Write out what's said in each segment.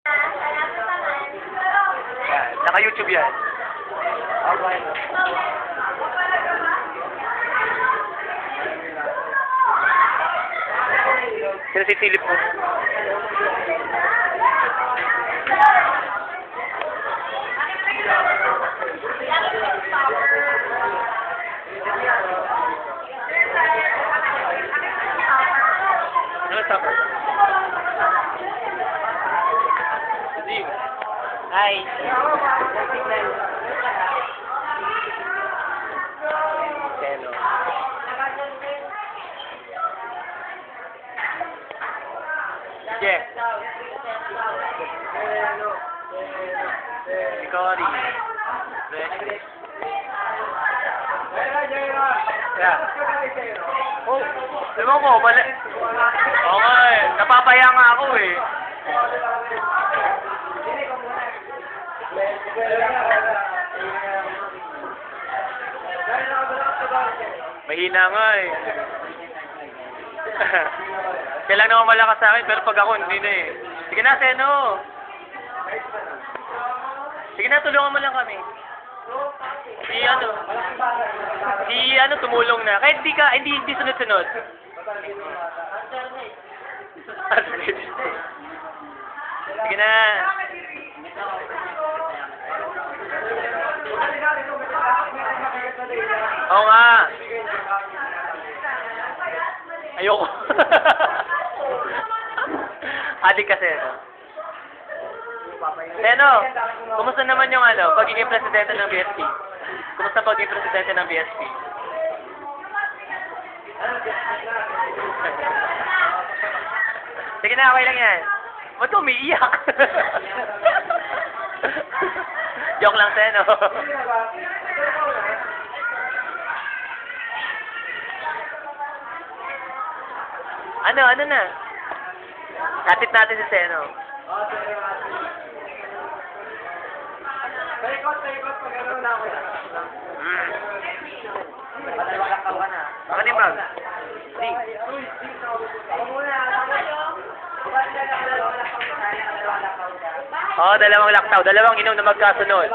Yan, naka-YouTube yan. Sino si Philip mo? Ano topper? Hi. Hello. Jeff. Cory. Yeah. Oh, diba ko, bala. Okay, napapaya nga ako eh. Mahina nga eh. Kailangan naman malakas sa akin, pero pag ako hindi na eh. Sige na, Seno. Sige na, tulungan mo lang kami. Si ano, tumulong na. Kahit hindi sunod-sunod. Sige na. Oo nga. Ayoko. Adik kasi. Seno, kumusta naman yung pagiging presidente ng BSP? Kumusta pagiging presidente ng BSP? Sige na, okay lang yan. Ba't ka umiiyak? Joke lang, Seno. Ano na? Katip natin si Seno. Paikot, pag ano na ako. Baka ni Mag. Oo, dalawang laktaw. Dalawang inom na magkasunod.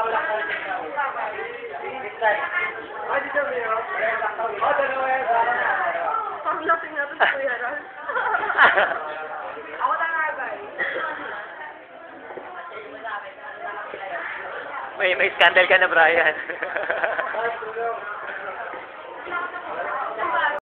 Pag-lasing natin sa kuya Ron. Ako na nga ba May scandal ka na, Brian.